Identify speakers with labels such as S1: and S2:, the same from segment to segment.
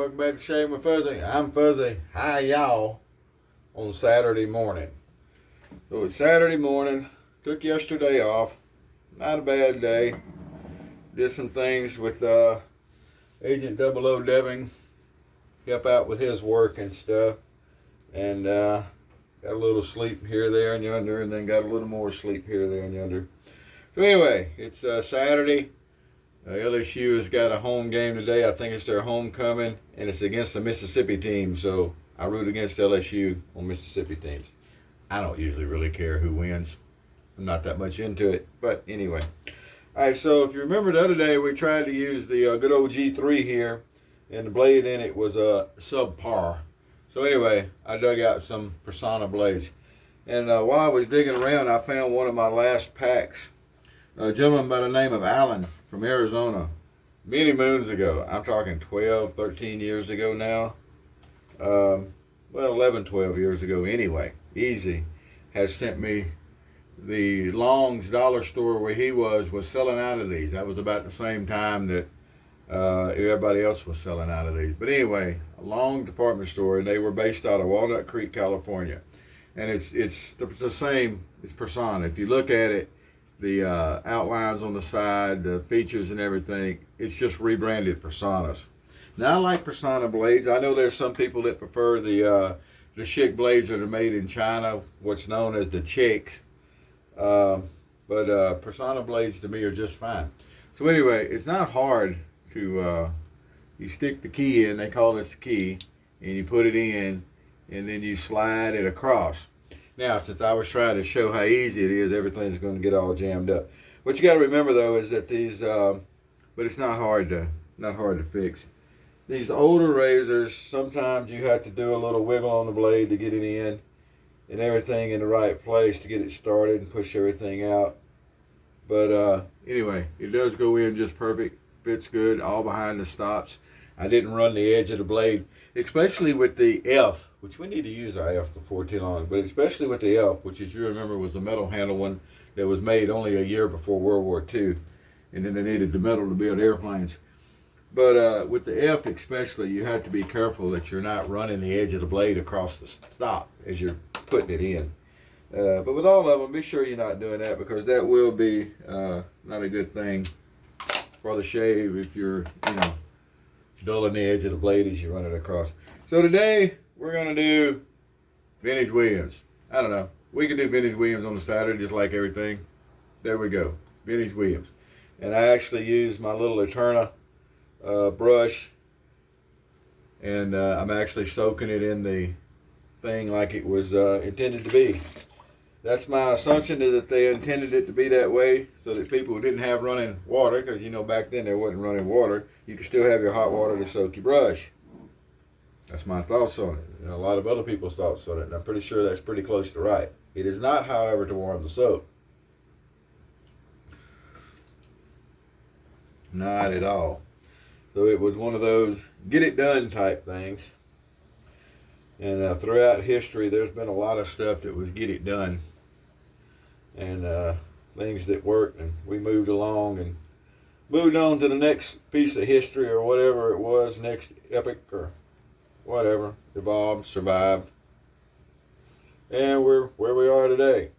S1: welcome back to Shane with Fuzzy. I'm Fuzzy. Hi, y'all, on Saturday morning. So it's Saturday morning. Took yesterday off. Not a bad day. Did some things with Agent 00 Deving. Help out with his work and stuff. And got a little sleep here, there, and yonder, and then got a little more sleep here, there, and yonder. So anyway, it's Saturday. LSU has got a home game today. I think it's their homecoming, and it's against the Mississippi team. So I root against LSU on Mississippi teams. I don't usually really care who wins. I'm not that much into it. But anyway. All right, so if you remember the other day, we tried to use the good old G3 here, and the blade in it was subpar. So anyway, I dug out some Persona blades. And while I was digging around, I found one of my last packs. A gentleman by the name of Alan from Arizona, many moons ago. I'm talking 12, 13 years ago now. Well, 11, 12 years ago anyway. Easy. Has sent me the Long's dollar store where he was selling out of these. That was about the same time that everybody else was selling out of these. But anyway, a Long department store, and they were based out of Walnut Creek, California. And it's the same as Persona. If you look at it, the outlines on the side, the features and everything, it's just rebranded Personas. Now I like Persona blades. I know there's some people that prefer the Schick blades that are made in China, what's known as the Schicks. But Persona blades to me are just fine. So anyway, it's not hard to, you stick the key in, they call this the key, and you put it in, and then you slide it across. Now, since I was trying to show how easy it is, everything's going to get all jammed up. What you got to remember though is that these, but it's not hard to fix. These older razors, sometimes you have to do a little wiggle on the blade to get it in, and everything in the right place to get it started and push everything out. But anyway, it does go in just perfect, fits good, all behind the stops. I didn't run the edge of the blade, especially with the F, which we need to use our F before too long, but especially with the F, which as you remember was the metal handle one that was made only a year before World War II, and then they needed the metal to build airplanes. But with the F especially, you have to be careful that you're not running the edge of the blade across the stop as you're putting it in. But with all of them, be sure you're not doing that, because that will be not a good thing for the shave if you're, dulling the edge of the blade as you run it across. So today, we're going to do Vintage Williams. I don't know. We can do Vintage Williams on the Saturday just like everything. There we go. Vintage Williams. And I actually used my little Eterna brush. And I'm actually soaking it in the thing like it was intended to be. That's my assumption, is that they intended it to be that way so that people who didn't have running water, because back then there wasn't running water, you could still have your hot water to soak your brush. That's my thoughts on it, and a lot of other people's thoughts on it, and I'm pretty sure that's pretty close to right. It is not, however, to warm the soap. Not at all. So it was one of those get it done type things. And throughout history, there's been a lot of stuff that was get it done. And things that worked, and we moved along and moved on to the next piece of history or whatever it was, next epic or whatever, evolved, survived. And we're where we are today.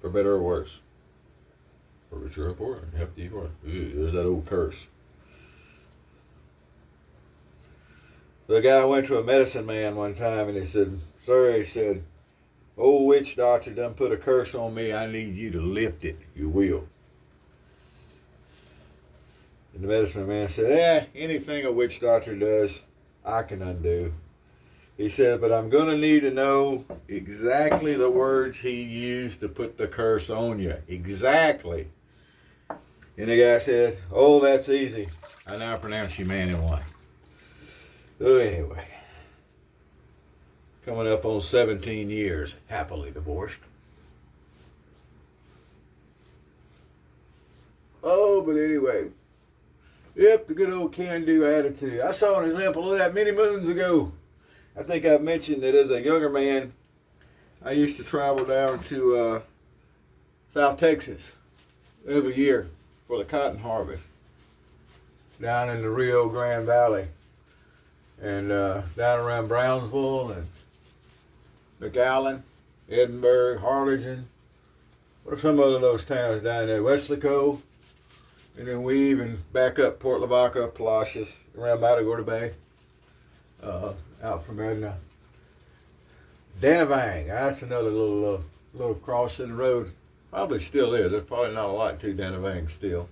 S1: For better or worse. For richer or poorer, hefty or there's that old curse. The guy went to a medicine man one time and he said, "Sir," he said, "old witch doctor done put a curse on me. I need you to lift it, if you will." And the medicine man said, anything a witch doctor does, I can undo. He said, "But I'm going to need to know exactly the words he used to put the curse on you. Exactly." And the guy said, "Oh, that's easy. I now pronounce you man and wife." So anyway, coming up on 17 years, happily divorced. Oh, but anyway, yep, the good old can-do attitude. I saw an example of that many moons ago. I think I mentioned that as a younger man, I used to travel down to South Texas every year for the cotton harvest down in the Rio Grande Valley. and down around Brownsville and McAllen, Edinburgh, Harlingen. What are some of those towns down there? Weslaco. And then we even back up Port Lavaca, Palacios, around Matagorda Bay, out from Edna. Danavang, that's another little cross in the road. Probably still is. There's probably not a lot to Danavang still.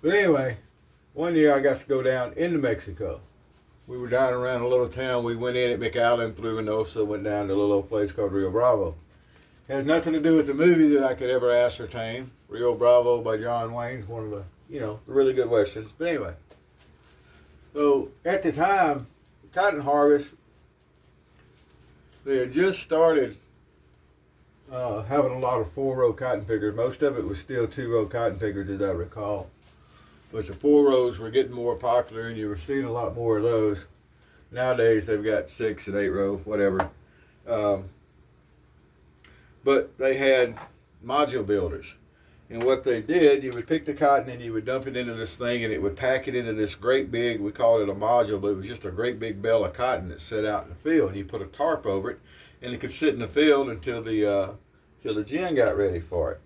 S1: But anyway, one year I got to go down into Mexico. We were down around a little town. We went in at McAllen, through Reynosa, went down to a little old place called Rio Bravo. Has nothing to do with the movie that I could ever ascertain. Rio Bravo by John Wayne's one of the, the really good westerns. But anyway, so at the time, cotton harvest, they had just started having a lot of 4-row cotton pickers. Most of it was still 2-row cotton pickers, as I recall. But the 4-rows were getting more popular, and you were seeing a lot more of those. Nowadays, they've got 6 and 8-row, whatever. But they had module builders. And what they did, you would pick the cotton and you would dump it into this thing, and it would pack it into this great big, we called it a module, but it was just a great big bale of cotton that set out in the field. And you put a tarp over it, and it could sit in the field until the gin got ready for it.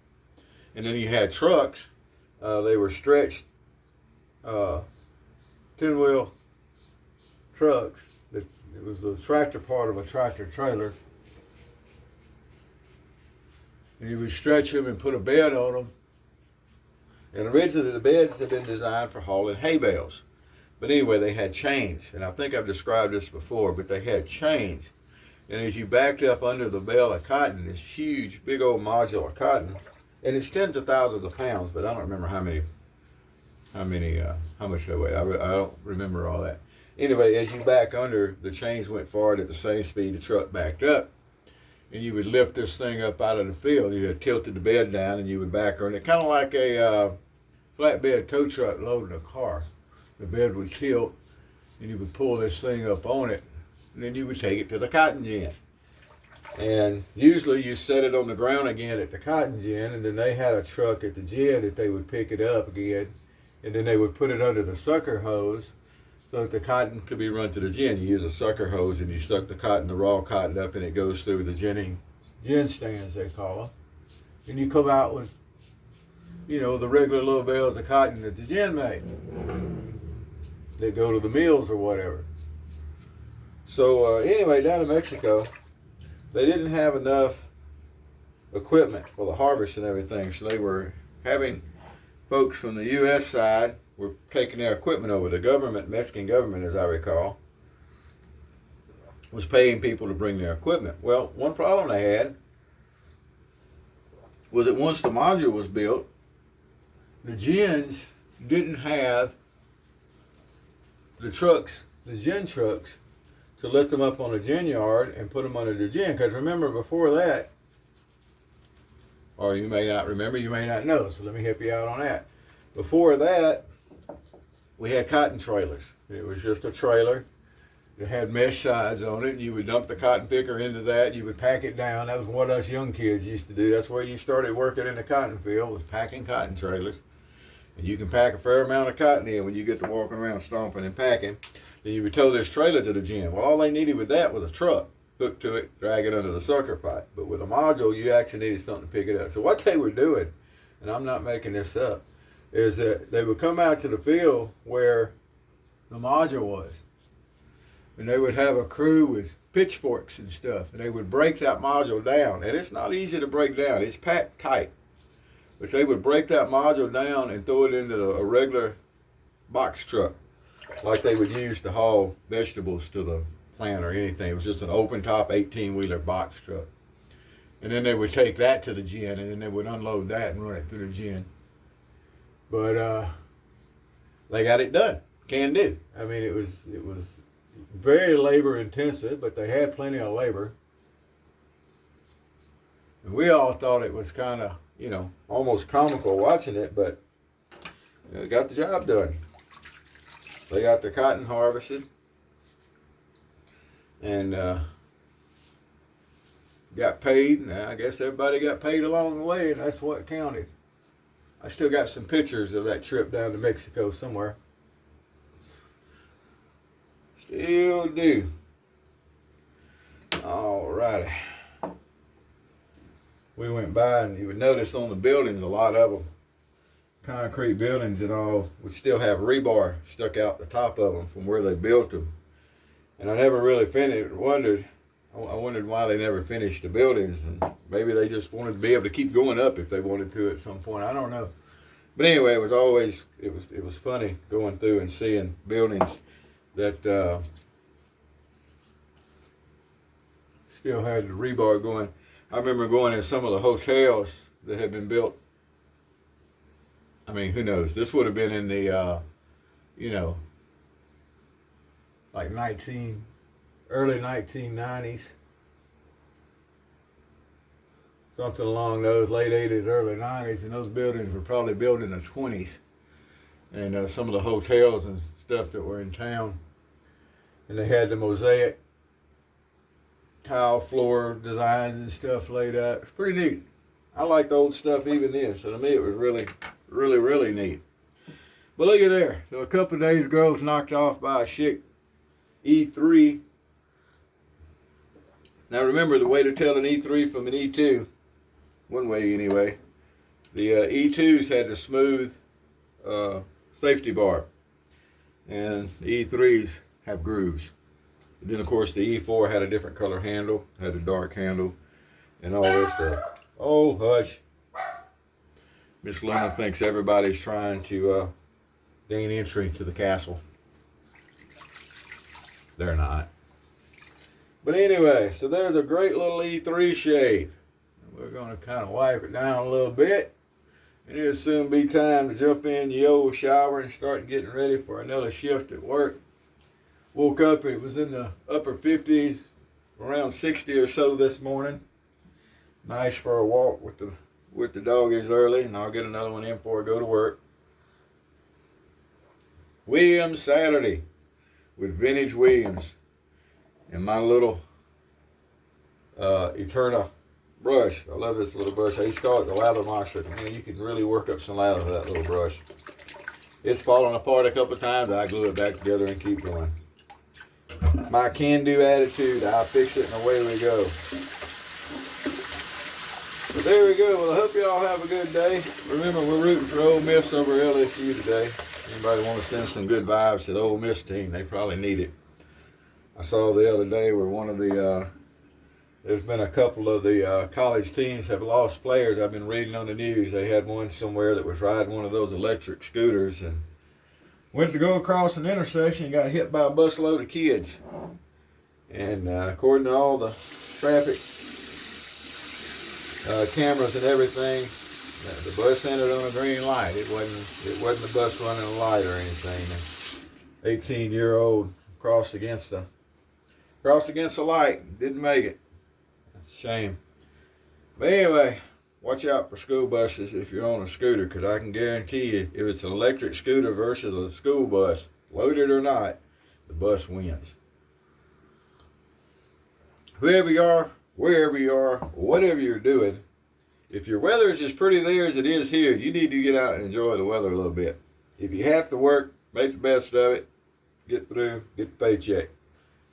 S1: And then you had trucks. They were stretched 10-wheel trucks. It was the tractor part of a tractor trailer. And you would stretch them and put a bed on them. And originally the beds had been designed for hauling hay bales. But anyway, they had chains. And I think I've described this before, but they had chains. And as you backed up under the bale of cotton, this huge, big old module of cotton, and it's tens of thousands of pounds, but I don't remember how much they weigh. I don't remember all that. Anyway, as you back under, the chains went forward at the same speed the truck backed up. And you would lift this thing up out of the field. You had tilted the bed down, and you would back on it, kind of like a flatbed tow truck loading a car. The bed would tilt, and you would pull this thing up on it, and then you would take it to the cotton gin. And usually you set it on the ground again at the cotton gin, and then they had a truck at the gin that they would pick it up again, and then they would put it under the sucker hose so that the cotton could be run to the gin. You use a sucker hose and you suck the raw cotton up, and it goes through the gin stands, they call them. And you come out with, the regular little bales of cotton that the gin made. They go to the mills or whatever. So anyway, down in Mexico, they didn't have enough equipment for the harvest and everything, so they were having folks from the U.S. side were taking their equipment over. The government, Mexican government, as I recall, was paying people to bring their equipment. Well, one problem they had was that once the module was built, the gins didn't have the trucks, the gin trucks, to let them up on a gin yard and put them under the gin. Because remember, before that, or you may not remember, you may not know, so let me help you out on that. Before that, we had cotton trailers. It was just a trailer that had mesh sides on it, and you would dump the cotton picker into that. You would pack it down. That was what us young kids used to do. That's where you started working in the cotton field, was packing cotton trailers. And you can pack a fair amount of cotton in when you get to walking around stomping and packing. Then you would tow this trailer to the gin. Well, all they needed with that was a truck hooked to it, drag it under the sucker pipe. But with a module, you actually needed something to pick it up. So what they were doing, and I'm not making this up, is that they would come out to the field where the module was. And they would have a crew with pitchforks and stuff, and they would break that module down. And it's not easy to break down. It's packed tight. But they would break that module down and throw it into a regular box truck, like they would use to haul vegetables to the plant or anything. It was just an open top 18-wheeler box truck. And then they would take that to the gin, and then they would unload that and run it through the gin. But they got it done. Can do. I mean, it was very labor intensive, but they had plenty of labor. And we all thought it was kind of, almost comical watching it, but it got the job done. They got the cotton harvested and got paid. And I guess everybody got paid along the way, and that's what counted. I still got some pictures of that trip down to Mexico somewhere. Still do. Alrighty. We went by and you would notice on the buildings, a lot of them, concrete buildings and all, would still have rebar stuck out the top of them from where they built them. And I never really I wondered why they never finished the buildings, and maybe they just wanted to be able to keep going up if they wanted to at some point. I don't know. But anyway, it was funny going through and seeing buildings that still had the rebar going. I remember going in some of the hotels that had been built. I mean, who knows? This would have been in the, like early 1990s. Something along those, late 80s, early 90s, and those buildings were probably built in the 20s. And some of the hotels and stuff that were in town. And they had the mosaic tile floor designs and stuff laid out. It's pretty neat. I like the old stuff even then, so to me it was really, really, really neat. But look at there. So a couple of days ago, I was knocked off by a Schick E3. Now remember, the way to tell an E3 from an E2, one way anyway, the E2s had the smooth safety bar, and the E3s have grooves. And then of course the E4 had a different color handle, had a dark handle, and all that stuff. Oh, hush. Miss Luna thinks everybody's trying to gain entry to the castle. They're not. But anyway, so there's a great little E3 shave. We're going to kind of wipe it down a little bit. And it'll soon be time to jump in the old shower and start getting ready for another shift at work. Woke up, it was in the upper 50s, around 60 or so this morning. Nice for a walk with the doggies early, and I'll get another one in before I go to work. Williams Saturday with Vintage Williams and my little Eterna brush. I love this little brush. I used to call it the lather monster. Man, you can really work up some lather with that little brush. It's fallen apart a couple of times. I glue it back together and keep going. My can-do attitude, I fix it and away we go. But there we go. Well, I hope y'all have a good day. Remember, we're rooting for Ole Miss over LSU today. Anybody want to send some good vibes to the Ole Miss team? They probably need it. I saw the other day where one of the, there's been a couple of the college teams have lost players. I've been reading on the news. They had one somewhere that was riding one of those electric scooters and went to go across an intersection and got hit by a busload of kids. And according to all the traffic cameras and everything, the bus ended on a green light. It wasn't the bus running a light or anything. An 18-year-old crossed against the light, didn't make it. That's a shame. But anyway, watch out for school buses if you're on a scooter, because I can guarantee you, if it's an electric scooter versus a school bus, loaded or not, the bus wins. Whoever you are, wherever you are, whatever you're doing, if your weather is as pretty there as it is here, you need to get out and enjoy the weather a little bit. If you have to work, make the best of it, get through, get the paycheck.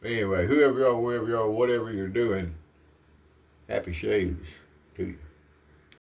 S1: Anyway, whoever you are, wherever you are, whatever you're doing, happy shaves to you.